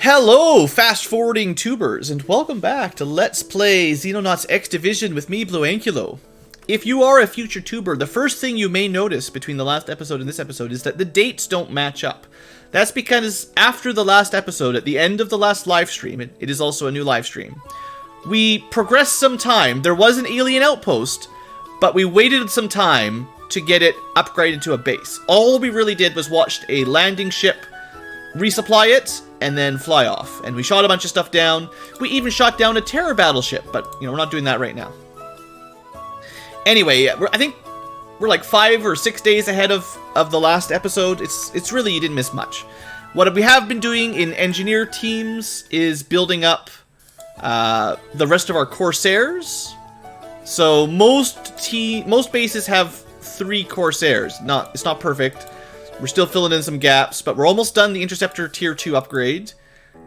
Hello, fast-forwarding tubers, and welcome back to Let's Play Xenonauts X Division with me, BlueAnkylo. If you are a future tuber, the first thing you may notice between the last episode and this episode is that the dates don't match up. That's because after the last episode, at the end of the last live stream, it is also a new live stream, we progressed some time. There was an alien outpost, but we waited some time to get it upgraded to a base. All we really did was watched a landing ship resupply it, and then fly off. And we shot a bunch of stuff down. We even shot down a terror battleship, but, you know, we're not doing that right now. Anyway, I think we're like 5 or 6 days ahead of the last episode. It's really, you didn't miss much. What we have been doing in engineer teams is building up the rest of our Corsairs. So most bases have 3 Corsairs. It's not perfect. We're still filling in some gaps, but we're almost done the Interceptor Tier 2 upgrade.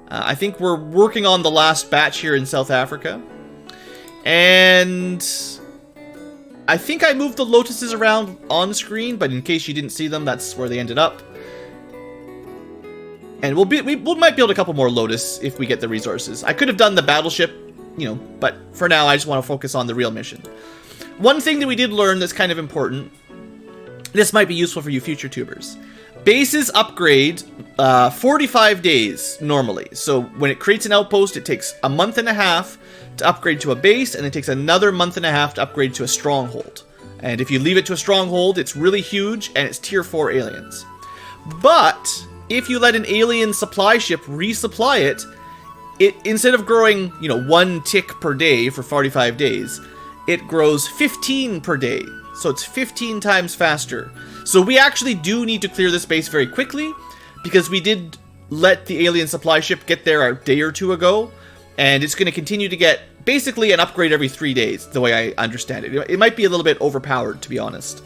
I think we're working on the last batch here in South Africa. And I think I moved the Lotuses around on screen, but in case you didn't see them, that's where they ended up. And we might build a couple more Lotus if we get the resources. I could have done the battleship, you know, but for now I just want to focus on the real mission. One thing that we did learn that's kind of important, this might be useful for you future tubers. Bases upgrade 45 days normally. So when it creates an outpost, it takes a month and a half to upgrade to a base, and it takes another month and a half to upgrade to a stronghold. And if you leave it to a stronghold, it's really huge, and it's tier 4 aliens. But if you let an alien supply ship resupply it instead of growing, you know, 1 tick per day for 45 days, it grows 15 per day. So it's 15 times faster. So we actually do need to clear this base very quickly, because we did let the alien supply ship get there a day or 2 ago, and it's going to continue to get basically an upgrade every 3 days, the way I understand it. It might be a little bit overpowered, to be honest.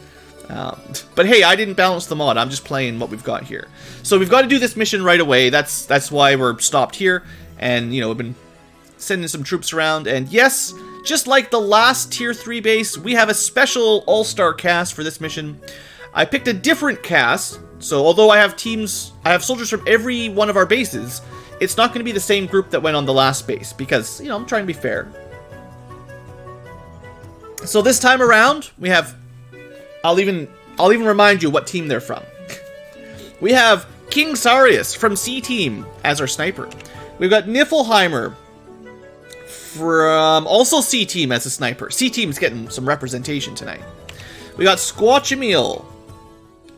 But hey, I didn't balance the mod. I'm just playing what we've got here. So we've got to do this mission right away. That's why we're stopped here, and you know, we've been sending some troops around. And yes, just like the last tier 3 base, we have a special all-star cast for this mission. I picked a different cast, so although I have soldiers from every one of our bases, it's not going to be the same group that went on the last base, because, you know, I'm trying to be fair. So this time around, we have, I'll even remind you what team they're from. We have King Sarius from C Team as our sniper. We've got Niflheimer from also C Team as a sniper. C Team's getting some representation tonight. We got Squatchameel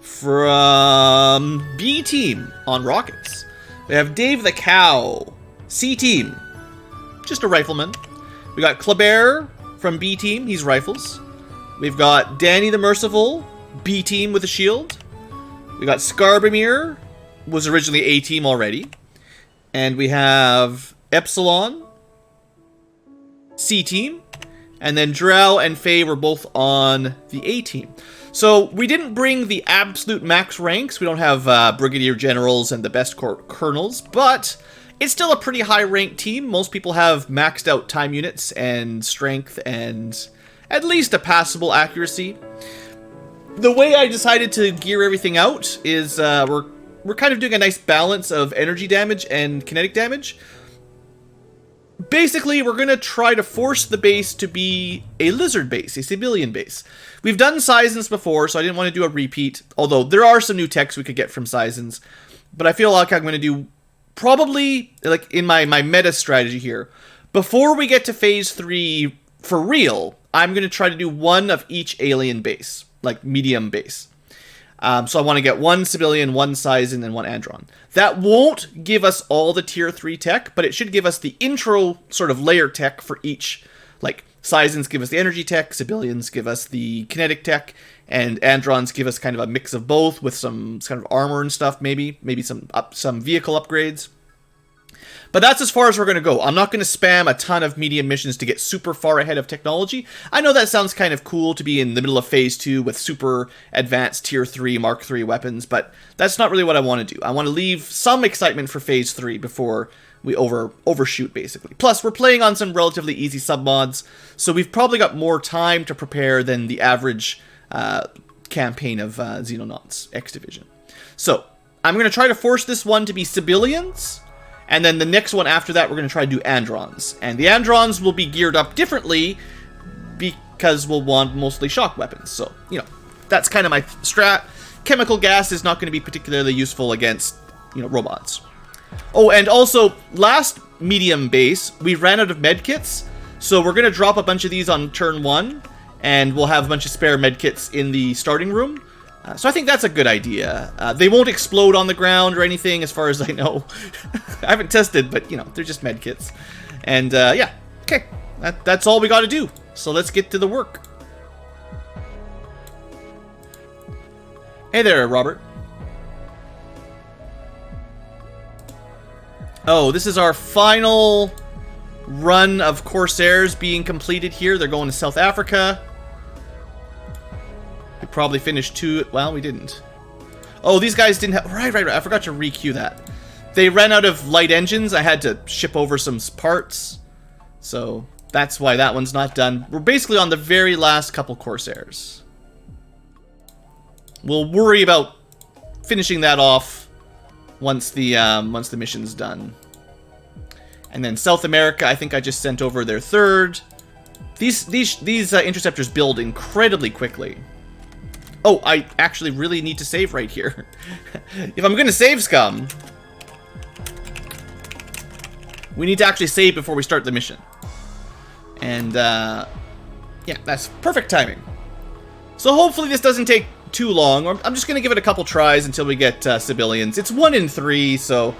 from B Team on rockets. We have Dave the Cow, C Team, just a rifleman. We got Kleber from B Team, he's rifles. We've got Danny the Merciful, B Team with a shield. We got Skarbamir, was originally A Team already. And we have Epsilon, C Team, and then Drow and Faye were both on the A Team. So we didn't bring the absolute max ranks. We don't have Brigadier Generals and the best Colonels, but it's still a pretty high ranked team. Most people have maxed out time units and strength and at least a passable accuracy. The way I decided to gear everything out is we're kind of doing a nice balance of energy damage and kinetic damage. Basically, we're going to try to force the base to be a lizard base, a civilian base. We've done Seisons before, so I didn't want to do a repeat, although there are some new techs we could get from Seisons. But I feel like I'm going to do, probably, like in my meta strategy here, before we get to Phase 3 for real, I'm going to try to do one of each alien base, like medium base. So I want to get 1 civilian, 1 Seisen, and 1 Andron. That won't give us all the tier 3 tech, but it should give us the intro sort of layer tech for each. Like, Seisens give us the energy tech, civilians give us the kinetic tech, and Androns give us kind of a mix of both with some kind of armor and stuff, maybe some vehicle upgrades. But that's as far as we're going to go. I'm not going to spam a ton of medium missions to get super far ahead of technology. I know that sounds kind of cool to be in the middle of Phase 2 with super advanced Tier 3 Mark 3 weapons, but that's not really what I want to do. I want to leave some excitement for Phase 3 before we overshoot, basically. Plus, we're playing on some relatively easy submods, so we've probably got more time to prepare than the average campaign of Xenonauts X Division. So, I'm going to try to force this one to be civilians, And then the next one after that, we're going to try to do Androns. And the Androns will be geared up differently because we'll want mostly shock weapons. So, you know, that's kind of my strat. Chemical gas is not going to be particularly useful against, you know, robots. Oh, and also, last medium base, we ran out of medkits. So we're going to drop a bunch of these on turn 1. And we'll have a bunch of spare medkits in the starting room. So I think that's a good idea. They won't explode on the ground or anything, as far as I know. I haven't tested, but, you know, they're just med kits. And, yeah. Okay. That's all we got to do. So let's get to the work. Hey there, Robert. Oh, this is our final run of Corsairs being completed here. They're going to South Africa. We probably finished 2. Well, we didn't. Oh, these guys didn't have... Right. I forgot to re-queue that. They ran out of light engines. I had to ship over some parts. So that's why that one's not done. We're basically on the very last couple Corsairs. We'll worry about finishing that off once the mission's done. And then South America, I think I just sent over their 3rd. These interceptors build incredibly quickly. Oh, I actually really need to save right here. If I'm going to save scum, we need to actually save before we start the mission. And, yeah, that's perfect timing. So hopefully this doesn't take too long. I'm just going to give it a couple tries until we get civilians. It's 1 in 3, so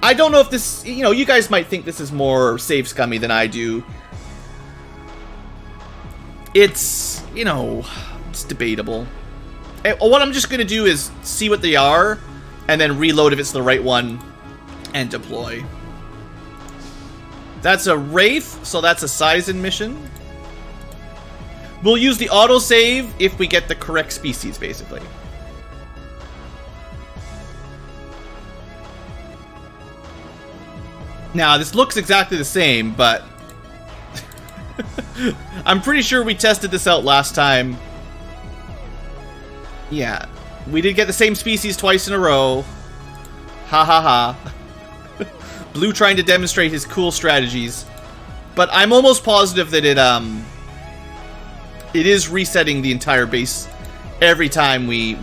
I don't know if this... You know, you guys might think this is more save scummy than I do. It's, you know, it's debatable. What I'm just going to do is see what they are, and then reload if it's the right one, and deploy. That's a Wraith, so that's a Sizen mission. We'll use the autosave if we get the correct species, basically. Now, this looks exactly the same, but... I'm pretty sure we tested this out last time. Yeah, we did get the same species twice in a row. Ha ha ha. Blue trying to demonstrate his cool strategies. But I'm almost positive that it is resetting the entire base every time we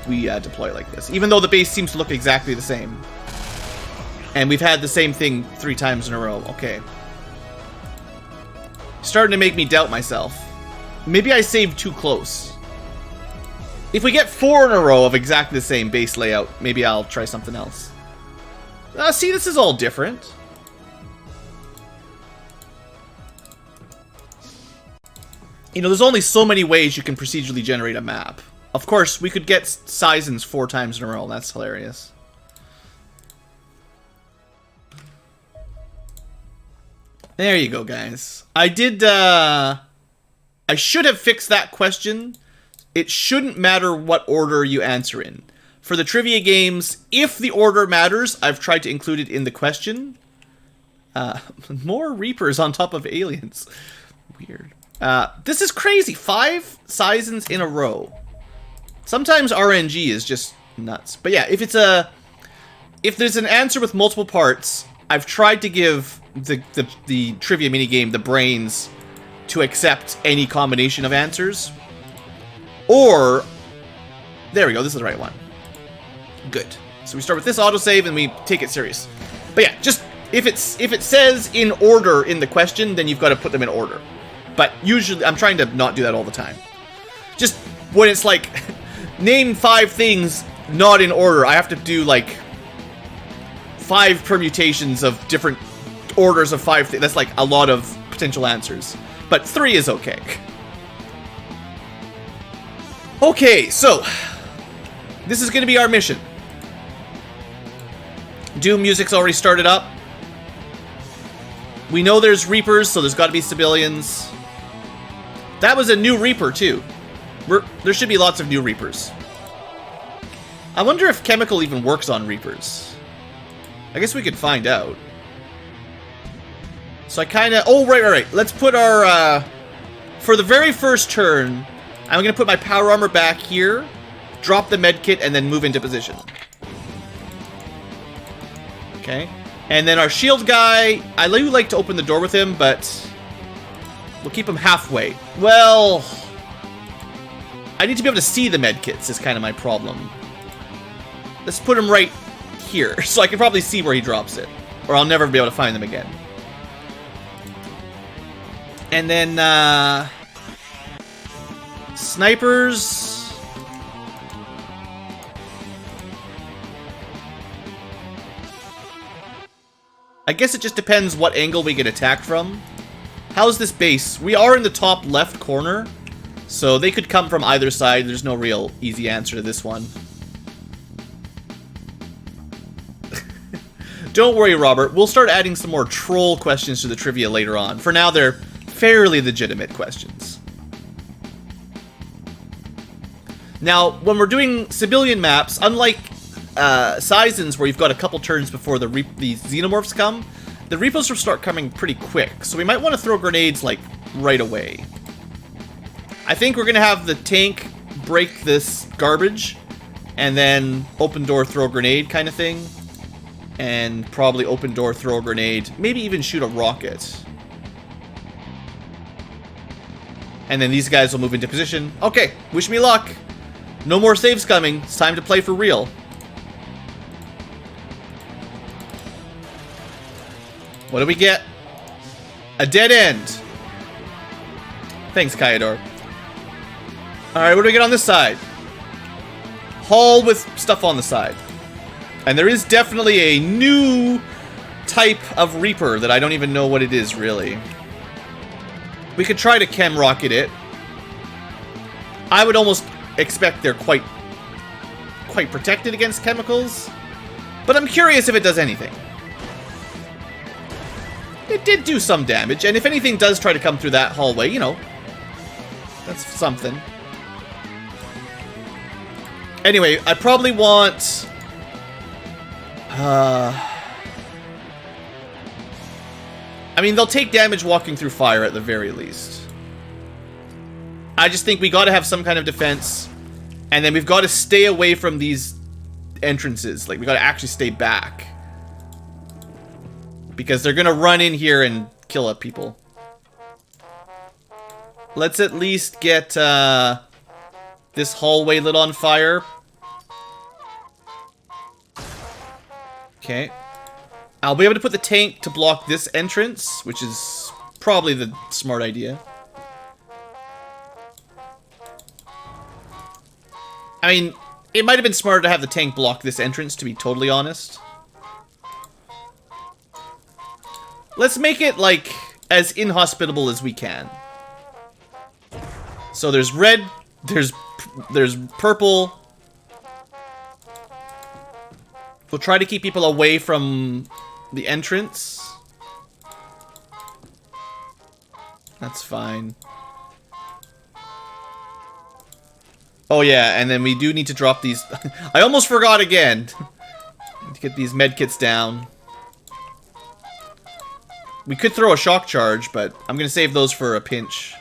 deploy like this. Even though the base seems to look exactly the same. And we've had the same thing 3 times in a row. Okay. Starting to make me doubt myself. Maybe I saved too close. If we get 4 in a row of exactly the same base layout, maybe I'll try something else. See, this is all different. You know, there's only so many ways you can procedurally generate a map. Of course, we could get Sizens 4 times in a row. That's hilarious. There you go, guys. I should have fixed that question. It shouldn't matter what order you answer in. For the trivia games, if the order matters, I've tried to include it in the question. More Reapers on top of aliens. Weird. This is crazy. 5 Sizens in a row. Sometimes RNG is just nuts. But yeah, if there's an answer with multiple parts, I've tried to give the trivia minigame the brains to accept any combination of answers. Or, there we go, this is the right one. Good. So we start with this autosave and we take it serious. But yeah, just, if it says in order in the question, then you've got to put them in order. But usually, I'm trying to not do that all the time. Just, when it's like, name 5 things not in order, I have to do like 5 permutations of different orders of 5 things. That's like a lot of potential answers. But 3 is okay. Okay, so this is going to be our mission. Doom music's already started up. We know there's Reapers, so there's got to be civilians. That was a new Reaper, too. There should be lots of new Reapers. I wonder if chemical even works on Reapers. I guess we could find out. So I kind of... Oh, right. Let's put our... For the very first turn, I'm going to put my power armor back here, drop the med kit, and then move into position. Okay. And then our shield guy, I do like to open the door with him, but we'll keep him halfway. Well, I need to be able to see the medkits is kind of my problem. Let's put him right here, so I can probably see where he drops it. Or I'll never be able to find them again. And then, snipers. I guess it just depends what angle we get attacked from. How's this base? We are in the top left corner, so they could come from either side. There's no real easy answer to this one. Don't worry, Robert. We'll start adding some more troll questions to the trivia later on. For now, they're fairly legitimate questions. Now, when we're doing civilian maps, unlike Seisons, where you've got a couple turns before the Xenomorphs come, the Repos will start coming pretty quick, so we might want to throw grenades, like, right away. I think we're going to have the tank break this garbage, and then open door, throw grenade kind of thing. And probably open door, throw a grenade, maybe even shoot a rocket. And then these guys will move into position. Okay, wish me luck. No more saves coming. It's time to play for real. What do we get? A dead end. Thanks, Kayador. Alright, what do we get on this side? Hall with stuff on the side. And there is definitely a new type of Reaper that I don't even know what it is, really. We could try to chem rocket it. I would almost expect they're quite protected against chemicals. But I'm curious if it does anything. It did do some damage, and if anything does try to come through that hallway, you know, that's something. Anyway, I probably want... I mean, they'll take damage walking through fire at the very least. I just think we gotta have some kind of defense, and then we've got to stay away from these entrances. Like, we gotta actually stay back. Because they're gonna run in here and kill up people. Let's at least get, this hallway lit on fire. Okay. I'll be able to put the tank to block this entrance, which is probably the smart idea. I mean, it might have been smarter to have the tank block this entrance, to be totally honest. Let's make it, like, as inhospitable as we can. So there's red, there's purple. We'll try to keep people away from the entrance. That's fine. Oh yeah, and then we do need to drop these... I almost forgot again! To get these medkits down. We could throw a shock charge, but I'm gonna save those for a pinch.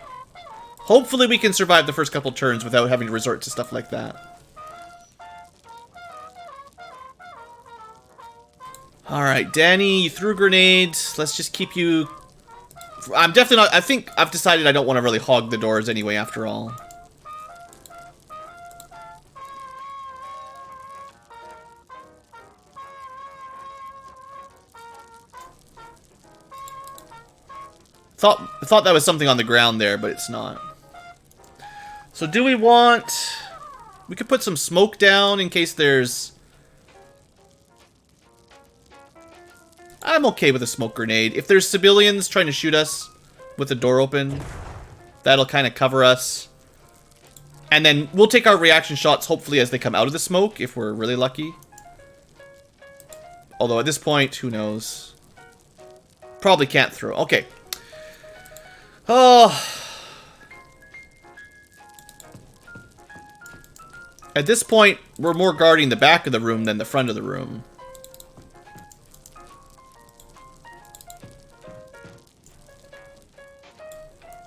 Hopefully we can survive the first couple turns without having to resort to stuff like that. Alright, Danny, you threw grenades. Let's just keep you... I'm definitely not... I think I've decided I don't want to really hog the doors anyway, after all. Thought that was something on the ground there, but it's not. So do we want... We could put some smoke down in case there's... I'm okay with a smoke grenade. If there's civilians trying to shoot us with the door open, that'll kind of cover us. And then we'll take our reaction shots, hopefully, as they come out of the smoke, if we're really lucky. Although at this point, who knows? Probably can't throw. Okay. Oh. At this point, we're more guarding the back of the room than the front of the room.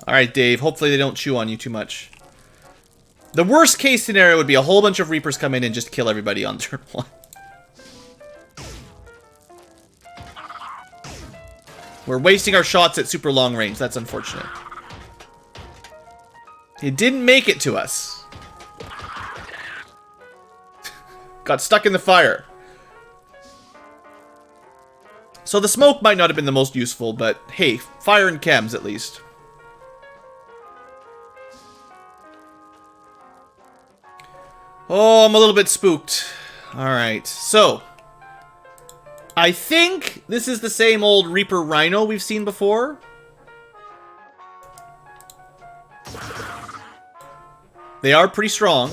Alright, Dave. Hopefully they don't chew on you too much. The worst case scenario would be a whole bunch of Reapers come in and just kill everybody on turn 1. We're wasting our shots at super long range. That's unfortunate. It didn't make it to us. Got stuck in the fire. So the smoke might not have been the most useful, but hey, fire and chems at least. Oh, I'm a little bit spooked. Alright, so I think this is the same old Reaper Rhino we've seen before. They are pretty strong.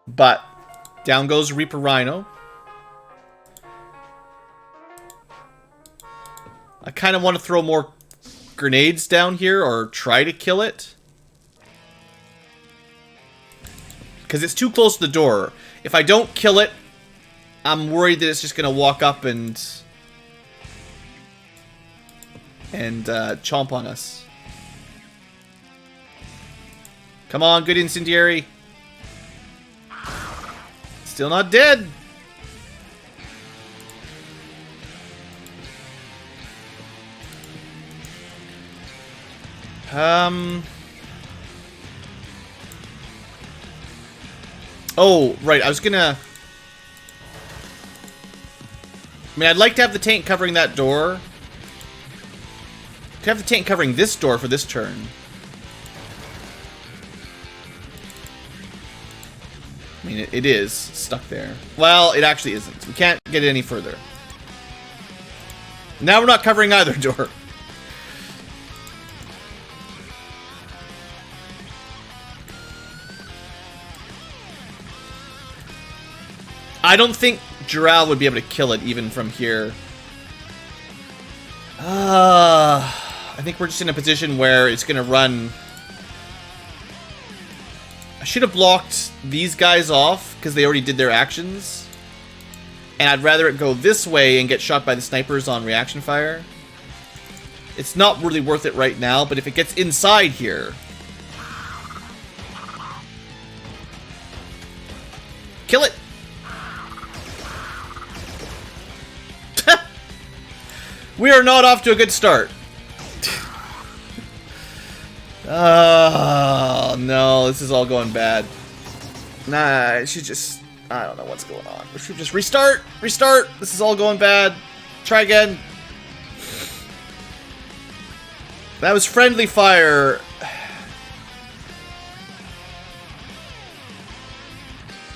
But down goes Reaper Rhino. I kind of want to throw more grenades down here or try to kill it. Because it's too close to the door. If I don't kill it, I'm worried that it's just going to walk up and chomp on us. Come on, good incendiary. Still not dead. Oh, right, I was gonna... I mean, I'd like to have the tank covering that door. Could have the tank covering this door for this turn. I mean, it is stuck there. Well, it actually isn't. We can't get it any further. Now we're not covering either door. I don't think Giral would be able to kill it even from here. I think we're just in a position where it's going to run... I should have blocked these guys off because they already did their actions. And I'd rather it go this way and get shot by the snipers on reaction fire. It's not really worth it right now, but if it gets inside here... Kill it! We are not off to a good start. Oh, no, this is all going bad. Nah, I should just... I don't know what's going on. We should just restart! Restart! This is all going bad. Try again. That was friendly fire.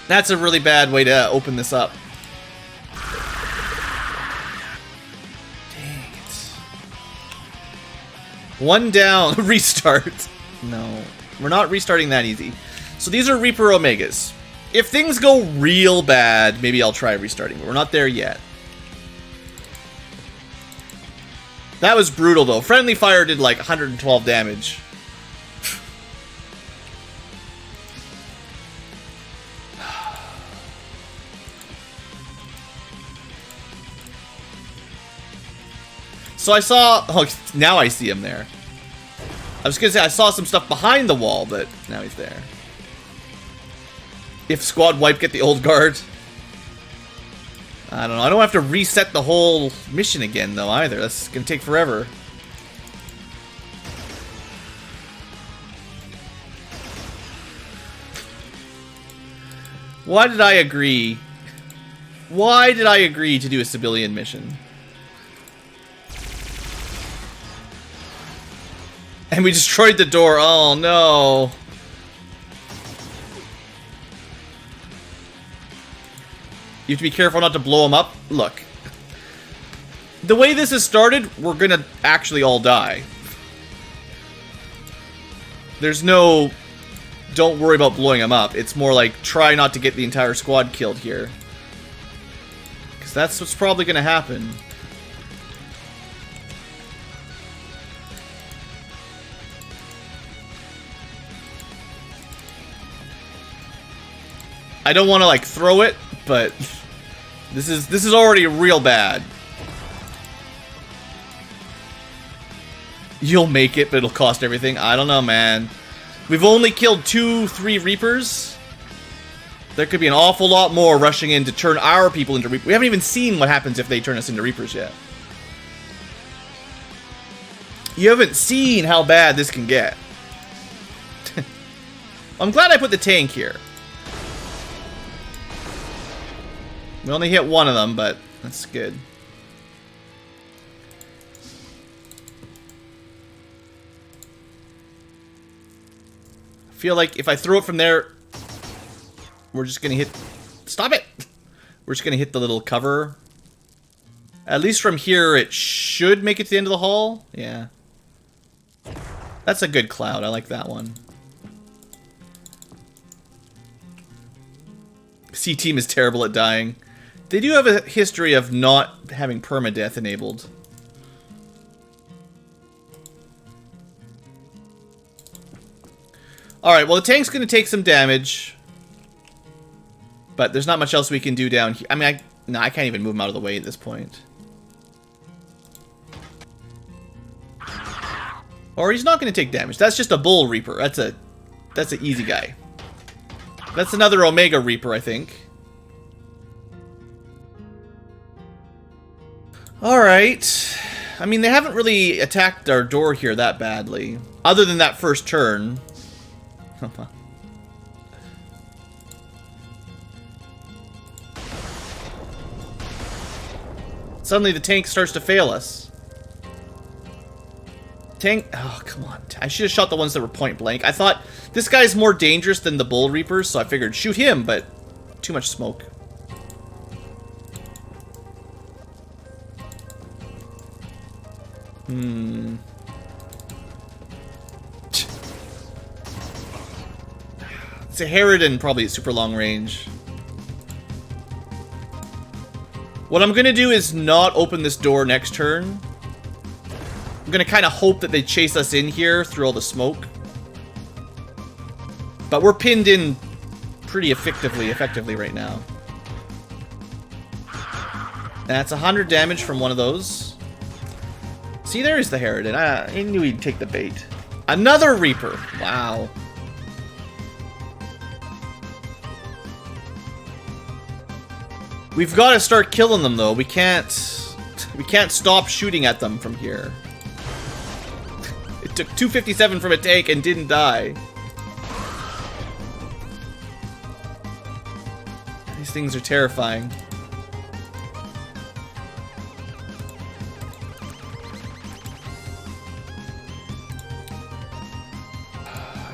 That's a really bad way to open this up. One down. Restart. No. We're not restarting that easy. So these are Reaper Omegas. If things go real bad, maybe I'll try restarting, but we're not there yet. That was brutal, though. Friendly fire did like 112 damage. So I saw... Oh, now I see him there. I was going to say I saw some stuff behind the wall, but now he's there. If squad wipe, get the old guard. I don't know. I don't have to reset the whole mission again, though, either. That's going to take forever. Why did I agree? Why did I agree to do a civilian mission? And we destroyed the door. Oh, no. You have to be careful not to blow them up. Look. The way this has started, we're going to actually all die. There's no... Don't worry about blowing them up. It's more like, try not to get the entire squad killed here. Because that's what's probably going to happen. I don't want to like throw it, but this is already real bad. You'll make it, but it'll cost everything. I don't know, man. We've only killed 2-3 Reapers. There could be an awful lot more rushing in to turn our people into Reapers. We haven't even seen what happens if they turn us into Reapers yet. You haven't seen how bad this can get. I'm glad I put the tank here. We only hit one of them, but that's good. I feel like if I throw it from there, we're just gonna hit... Stop it! We're just gonna hit the little cover. At least from here, it should make it to the end of the hall. Yeah. That's a good cloud. I like that one. C-Team is terrible at dying. They do have a history of not having permadeath enabled. Alright, well the tank's going to take some damage. But there's not much else we can do down here. I mean, I can't even move him out of the way at this point. Or he's not going to take damage. That's just a Bull Reaper. That's an easy guy. That's another Omega Reaper, I think. Alright. I mean, they haven't really attacked our door here that badly. Other than that first turn. Suddenly the tank starts to fail us. Tank... Oh, come on. I should have shot the ones that were point blank. I thought this guy's more dangerous than the Bull Reapers, so I figured shoot him, but too much smoke. It's a Harridan, probably at super long range. What I'm gonna do is not open this door next turn. I'm gonna kind of hope that they chase us in here through all the smoke. But we're pinned in pretty effectively right now. That's 100 damage from one of those. See, there is the Harridan. I knew he'd take the bait. Another Reaper. Wow. We've got to start killing them, though. We can't stop shooting at them from here. It took 257 from a tank and didn't die. These things are terrifying.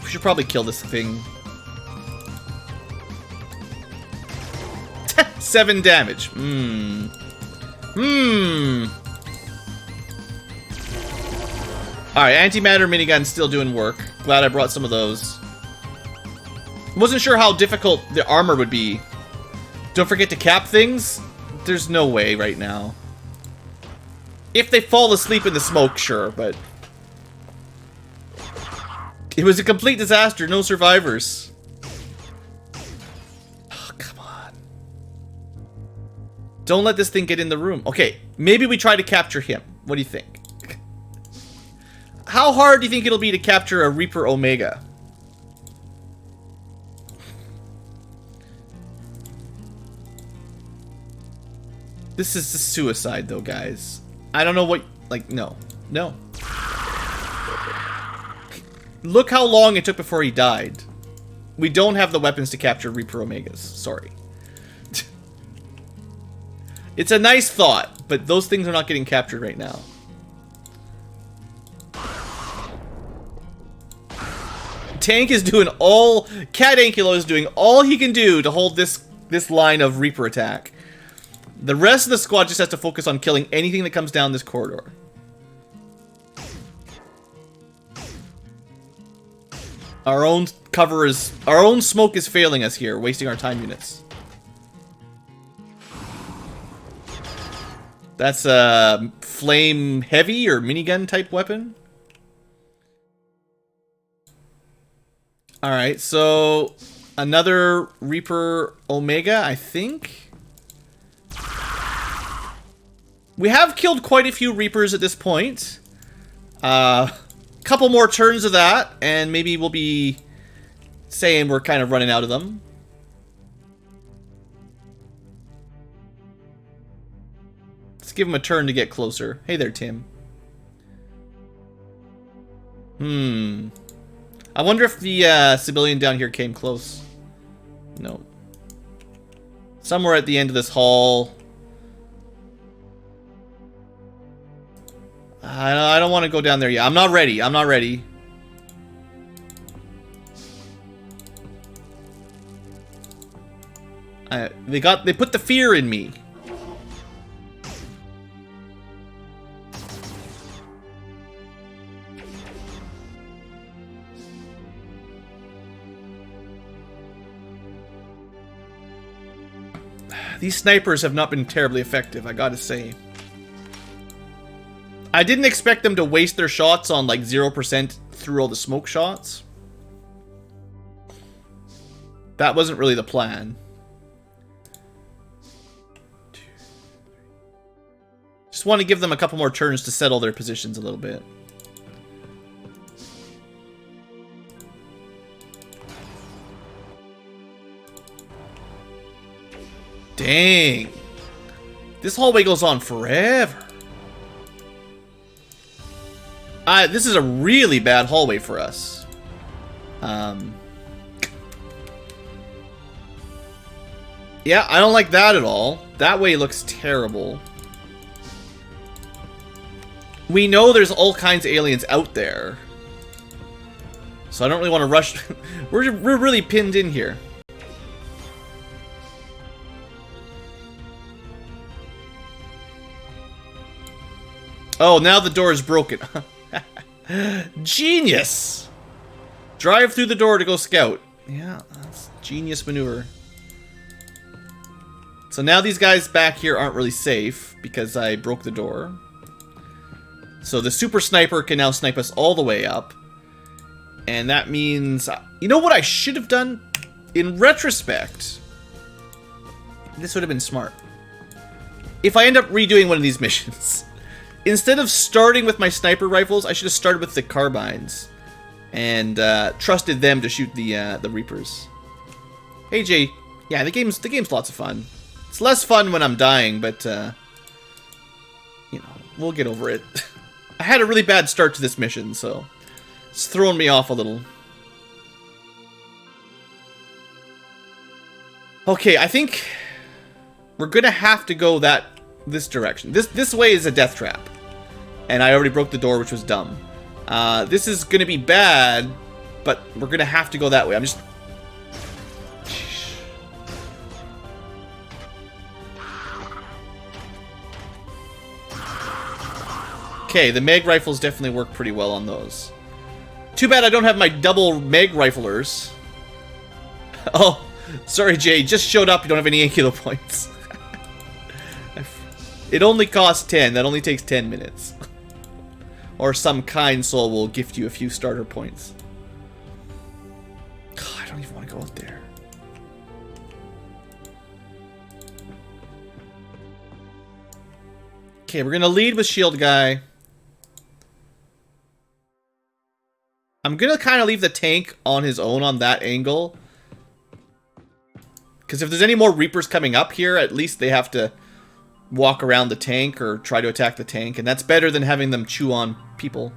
We should probably kill this thing. 7 damage. Alright, antimatter minigun's still doing work. Glad I brought some of those. Wasn't sure how difficult the armor would be. Don't forget to cap things? There's no way right now. If they fall asleep in the smoke, sure, but... It was a complete disaster, no survivors. Oh, come on. Don't let this thing get in the room. Okay, maybe we try to capture him. What do you think? How hard do you think it'll be to capture a Reaper Omega? This is a suicide, though, guys. I don't know what... Like, no. No. Look how long it took before he died. We don't have the weapons to capture Reaper Omegas. Sorry. It's a nice thought, but those things are not getting captured right now. Tank is doing all... BlueAnkylo is doing all he can do to hold this line of Reaper attack. The rest of the squad just has to focus on killing anything that comes down this corridor. Our own cover is... Our own smoke is failing us here, wasting our time units. That's a flame heavy or minigun type weapon. Alright, so... Another Reaper Omega, I think? We have killed quite a few Reapers at this point. Couple more turns of that, and maybe we'll be saying we're kind of running out of them. Let's give him a turn to get closer. Hey there, Tim. Hmm. I wonder if the civilian down here came close. No. Somewhere at the end of this hall. I don't want to go down there yet. I'm not ready. I'm not ready. They put the fear in me. These snipers have not been terribly effective, I gotta say. I didn't expect them to waste their shots on like 0% through all the smoke shots. That wasn't really the plan. Just want to give them a couple more turns to settle their positions a little bit. Dang. This hallway goes on forever. This is a really bad hallway for us. Yeah, I don't like that at all. That way looks terrible. We know there's all kinds of aliens out there. So I don't really want to rush. We're really pinned in here. Oh, now the door is broken. Genius! Drive through the door to go scout. Yeah, that's genius maneuver. So now these guys back here aren't really safe because I broke the door. So the super sniper can now snipe us all the way up. And that means... You know what I should have done? In retrospect, this would have been smart. If I end up redoing one of these missions, instead of starting with my sniper rifles, I should have started with the carbines. And trusted them to shoot the Reapers. Hey Jay, yeah, the game's lots of fun. It's less fun when I'm dying, but you know, we'll get over it. I had a really bad start to this mission, so it's throwing me off a little. Okay, I think we're gonna have to go this direction. This way is a death trap, and I already broke the door, which was dumb. This is gonna be bad, but we're gonna have to go that way. I'm just... Okay, the mag rifles definitely work pretty well on those. Too bad I don't have my double mag riflers. Oh, sorry Jay, just showed up, you don't have any Ankylo points. It only costs 10, that only takes 10 minutes. Or some kind soul will gift you a few starter points. God, I don't even want to go out there. Okay, we're gonna lead with Shield Guy. I'm gonna kind of leave the tank on his own on that angle. Because if there's any more Reapers coming up here, at least they have to walk around the tank or try to attack the tank. And that's better than having them chew on people.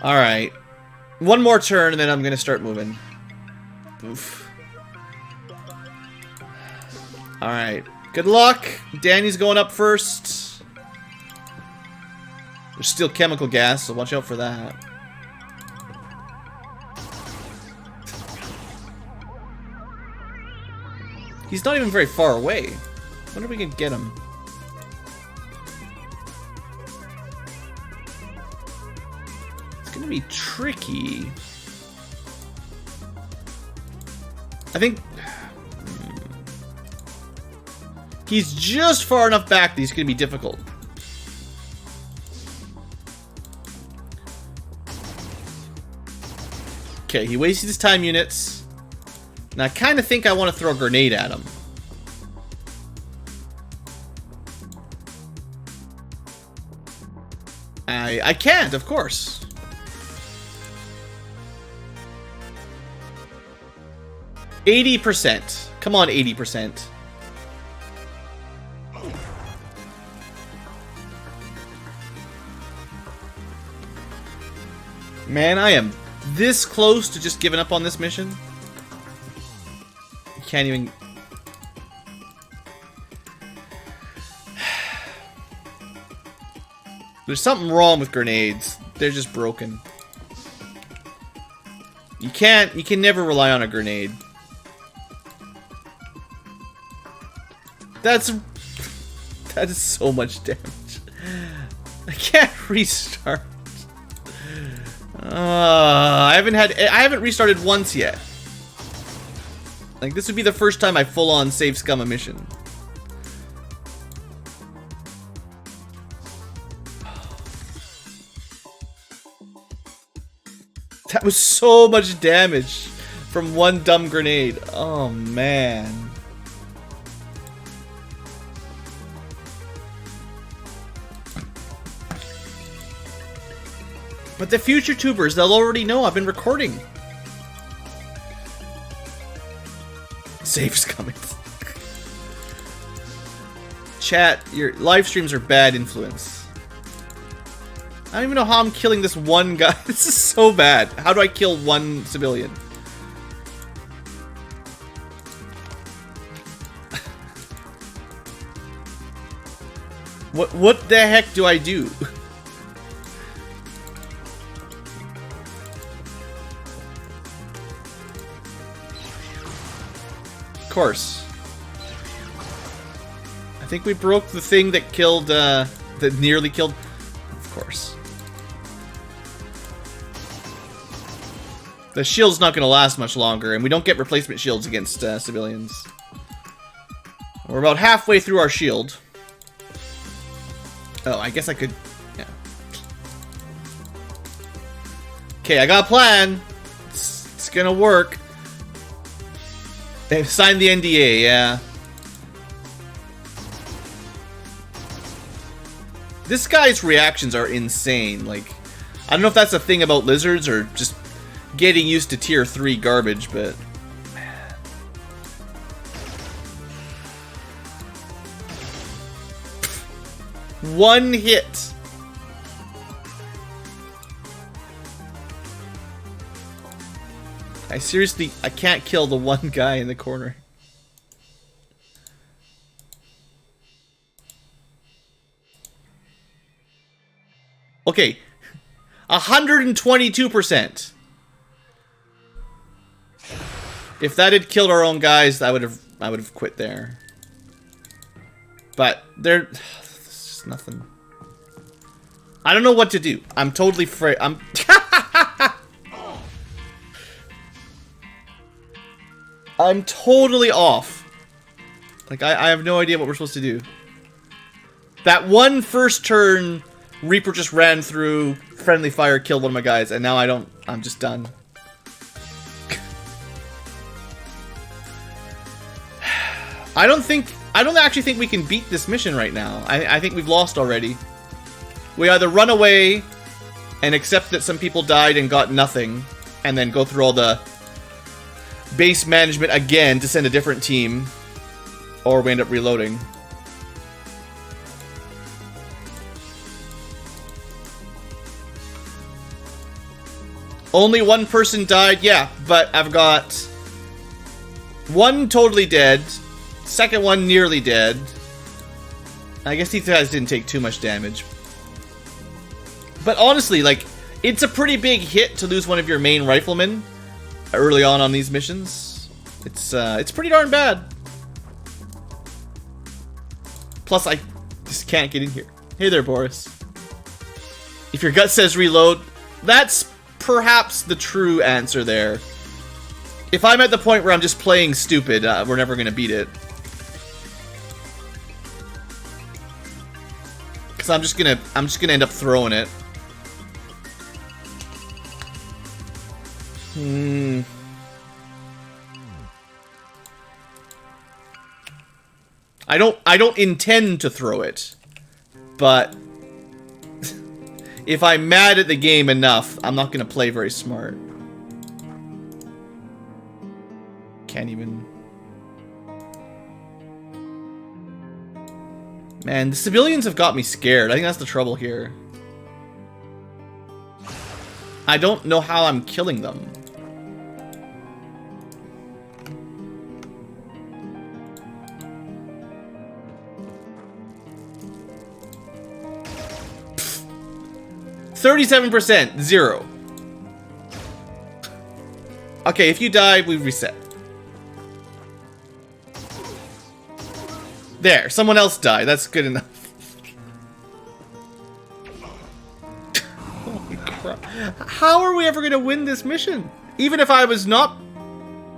Alright. One more turn and then I'm gonna start moving. Oof. Alright. Good luck. Danny's going up first. There's still chemical gas, so watch out for that. He's not even very far away. I wonder if we can get him. It's gonna be tricky. I think... He's just far enough back that he's gonna be difficult. Okay, he wasted his time units. Now I kind of think I want to throw a grenade at him. I can't, of course. %. Come on, 80%. Man, I am this close to just giving up on this mission. I can't even... There's something wrong with grenades. They're just broken. You can never rely on a grenade. That is so much damage. I can't restart. I haven't restarted once yet. Like, this would be the first time I full-on save scum a mission. That was so much damage from one dumb grenade. Oh, man. But the future tubers, they'll already know I've been recording. Save's coming. Chat, your live streams are bad influence. I don't even know how I'm killing this one guy. This is so bad. How do I kill one civilian? What the heck do I do? Of course. I think we broke the thing that killed, that nearly killed... Of course. The shield's not going to last much longer, and we don't get replacement shields against civilians. We're about halfway through our shield. Oh, I guess I could... Yeah. Okay, I got a plan. It's gonna work. They've signed the NDA, yeah. This guy's reactions are insane. Like, I don't know if that's a thing about lizards or just getting used to tier 3 garbage, but... Man. One hit. I can't kill the one guy in the corner. Okay. 122%. If that had killed our own guys, I would have quit there. But there's just nothing. I don't know what to do. I'm totally I'm I'm totally off. Like, I have no idea what we're supposed to do. That one first turn, Reaper just ran through, friendly fire, killed one of my guys, and now I'm just done. I don't actually think we can beat this mission right now. I think we've lost already. We either run away and accept that some people died and got nothing, and then go through all the base management again to send a different team, or we end up reloading. Only one person died, yeah, but I've got one totally dead, second one nearly dead. I guess these guys didn't take too much damage. But honestly, like, it's a pretty big hit to lose one of your main riflemen early on these missions. It's pretty darn bad. Plus, I just can't get in here. Hey there, Boris. If your gut says reload, that's perhaps the true answer there. If I'm at the point where I'm just playing stupid, we're never gonna beat it. Cause I'm just gonna end up throwing it. I don't intend to throw it, but if I'm mad at the game enough, I'm not gonna play very smart. Can't even. Man, the civilians have got me scared. I think that's the trouble here. I don't know how I'm killing them. Pfft. 37%, 0. Okay, if you die, we reset. There, someone else died. That's good enough. Holy crap. How are we ever going to win this mission? Even if I was not...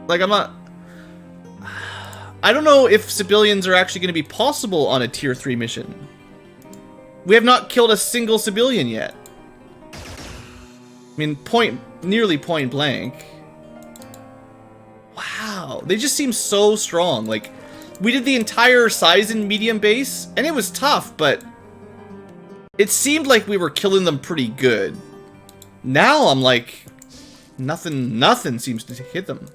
Like, I'm not... I don't know if civilians are actually going to be possible on a tier 3 mission. We have not killed a single civilian yet. I mean, nearly point blank. Wow, they just seem so strong. Like, we did the entire size and medium base, and it was tough, but it seemed like we were killing them pretty good. Now I'm like, nothing seems to hit them.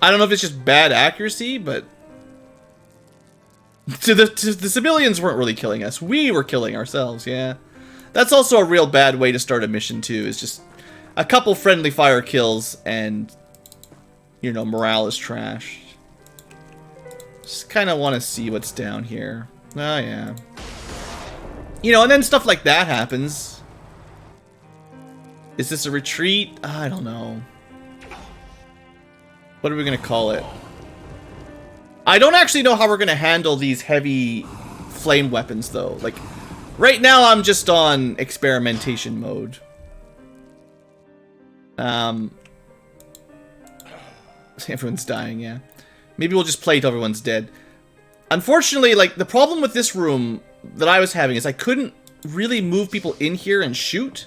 I don't know if it's just bad accuracy, but the civilians weren't really killing us. We were killing ourselves, yeah. That's also a real bad way to start a mission too, is just a couple friendly fire kills and, you know, morale is trashed. Just kind of want to see what's down here. Oh, yeah. You know, and then stuff like that happens. Is this a retreat? I don't know. What are we going to call it? I don't actually know how we're going to handle these heavy flame weapons, though. Like, right now I'm just on experimentation mode. Everyone's dying, yeah. Maybe we'll just play till everyone's dead. Unfortunately, like, the problem with this room that I was having is I couldn't really move people in here and shoot.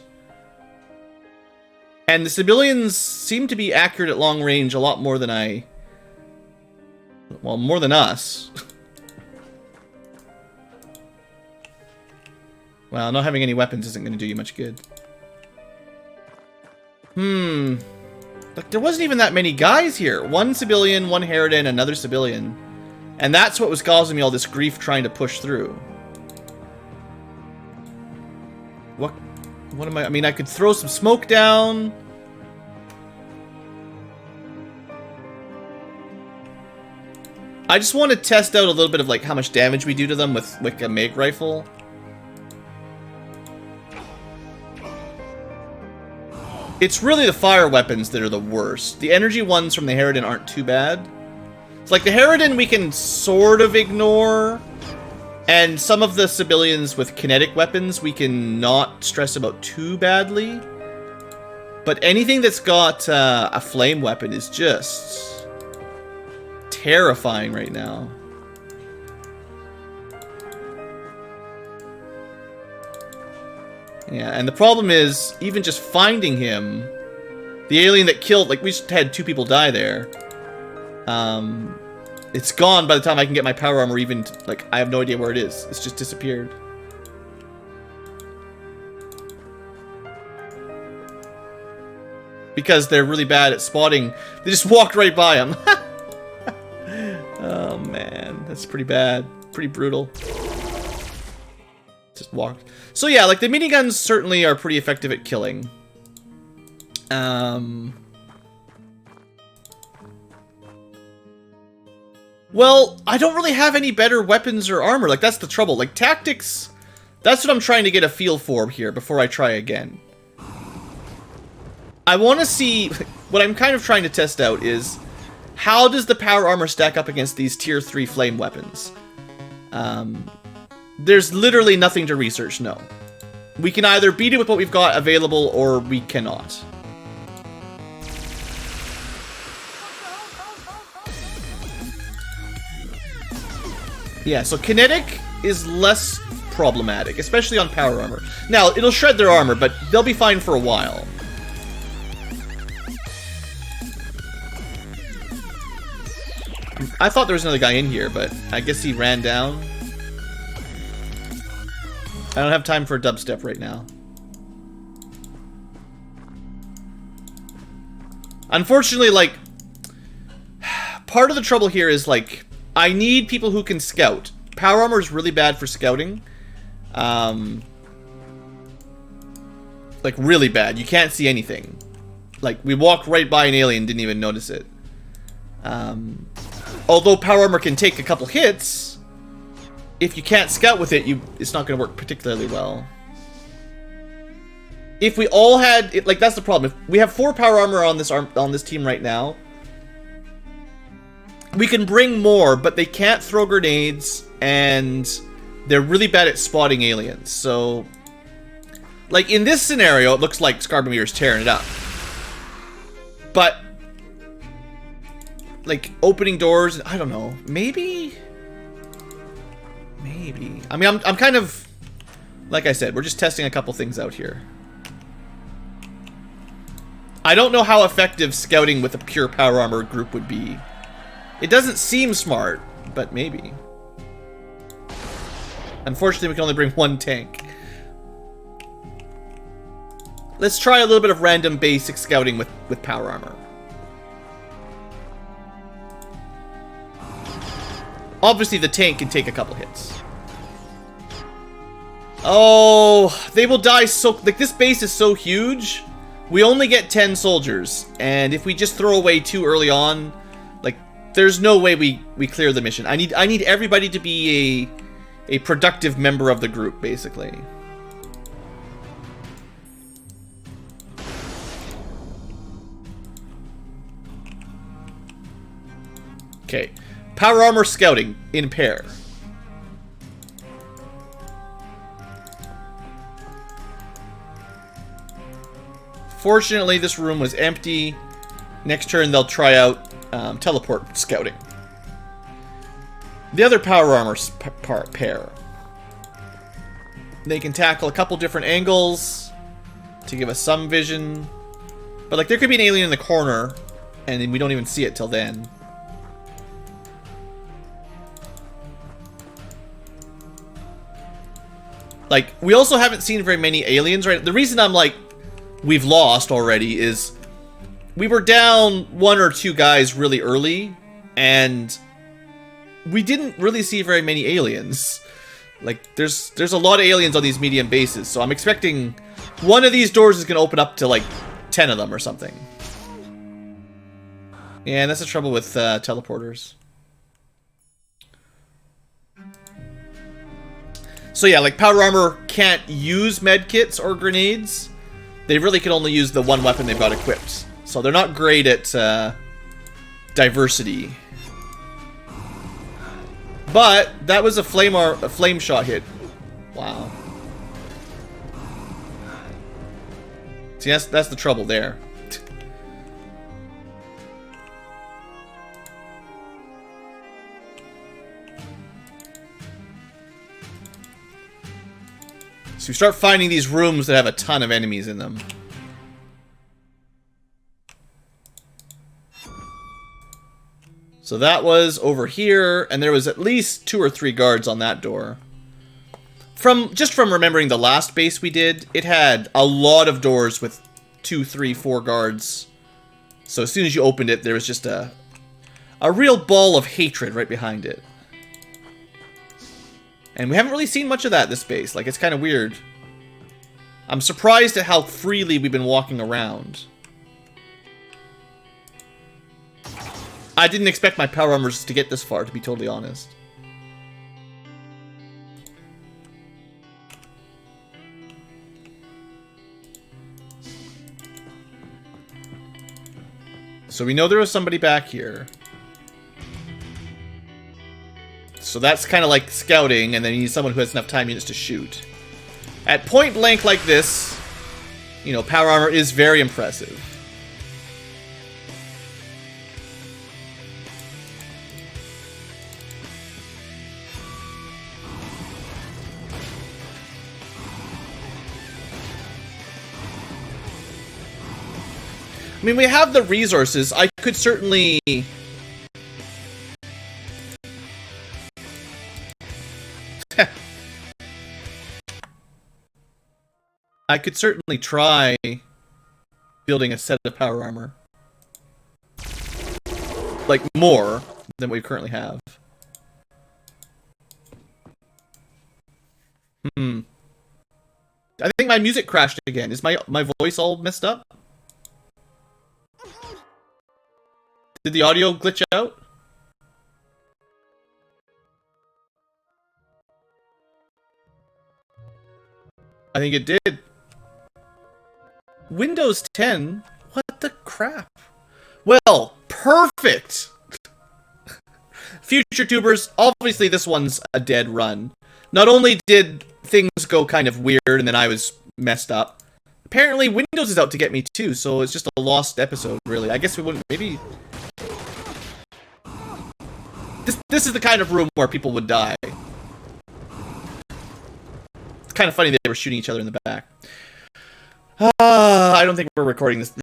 And the civilians seem to be accurate at long range a lot more than well, more than us. Well, not having any weapons isn't going to do you much good. Like, there wasn't even that many guys here. One civilian, one Harridan, another civilian. And that's what was causing me all this grief trying to push through. What am I mean, I could throw some smoke down. I just want to test out a little bit of, like, how much damage we do to them with, like, a MiG rifle. It's really the fire weapons that are the worst. The energy ones from the Harridan aren't too bad. It's like the Harridan we can sort of ignore. And some of the civilians with kinetic weapons we can not stress about too badly. But anything that's got a flame weapon is just terrifying right now. Yeah, and the problem is, even just finding him, the alien that killed, like, we just had 2 people die there. It's gone by the time I can get my power armor even, like, I have no idea where it is. It's just disappeared. Because they're really bad at spotting. They just walked right by him. Oh, man. That's pretty bad. Pretty brutal. Just walked. So yeah, like, the miniguns certainly are pretty effective at killing. Well, I don't really have any better weapons or armor. Like, that's the trouble. Like, tactics, that's what I'm trying to get a feel for here before I try again. I want to see, what I'm kind of trying to test out is, how does the power armor stack up against these tier 3 flame weapons? There's literally nothing to research, no. We can either beat it with what we've got available, or we cannot. Yeah, so kinetic is less problematic, especially on power armor. Now, it'll shred their armor, but they'll be fine for a while. I thought there was another guy in here, but I guess he ran down. I don't have time for a dubstep right now. Unfortunately, like, part of the trouble here is, like, I need people who can scout. Power armor is really bad for scouting. Like, really bad. You can't see anything. Like, we walked right by an alien, didn't even notice it. Although power armor can take a couple hits, if you can't scout with it, it's not going to work particularly well. If we all had it, like, that's the problem. If we have 4 power armor on this team right now, we can bring more, but they can't throw grenades, and they're really bad at spotting aliens. So, like, in this scenario, it looks like Scarbometer's tearing it up. But, like, opening doors, I don't know. Maybe. I mean, I'm kind of, like I said, we're just testing a couple things out here. I don't know how effective scouting with a pure power armor group would be. It doesn't seem smart, but maybe. Unfortunately, we can only bring 1 tank. Let's try a little bit of random basic scouting with power armor. Obviously, the tank can take a couple hits. Oh, they will die so... Like, this base is so huge. We only get 10 soldiers. And if we just throw away too early on, like, there's no way we clear the mission. I need everybody to be a productive member of the group, basically. Okay. Power armor scouting in pair. Fortunately, this room was empty. Next turn, they'll try out teleport scouting. The other power armor pair. They can tackle a couple different angles to give us some vision. But, like, there could be an alien in the corner, and we don't even see it till then. Like, we also haven't seen very many aliens, right? The reason I'm like, we've lost already is we were down 1 or 2 guys really early, and we didn't really see very many aliens. Like, there's a lot of aliens on these medium bases, so I'm expecting one of these doors is going to open up to, like, 10 of them or something. Yeah, and that's the trouble with teleporters. So yeah, like, power armor can't use medkits or grenades. They really can only use the one weapon they've got equipped. So they're not great at diversity. But that was a flame shot hit. Wow. See, that's the trouble there. So we start finding these rooms that have a ton of enemies in them. So that was over here, and there was at least 2 or 3 guards on that door. Just from remembering the last base we did, it had a lot of doors with 2, 3, 4 guards. So as soon as you opened it, there was just a real ball of hatred right behind it. And we haven't really seen much of that this base. Like, it's kind of weird. I'm surprised at how freely we've been walking around. I didn't expect my power armors to get this far, to be totally honest. So we know there was somebody back here. So that's kind of like scouting, and then you need someone who has enough time units to shoot. At point blank like this, you know, power armor is very impressive. I mean, we have the resources. I could certainly... I could certainly try building a set of power armor. Like, more than we currently have. I think my music crashed again. Is my voice all messed up? Did the audio glitch out? I think it did. Windows 10? What the crap? Well, perfect! Future tubers, obviously this one's a dead run. Not only did things go kind of weird and then I was messed up, apparently Windows is out to get me too, so it's just a lost episode, really. I guess we wouldn't, maybe... This is the kind of room where people would die. It's kind of funny they were shooting each other in the back. I don't think we're recording this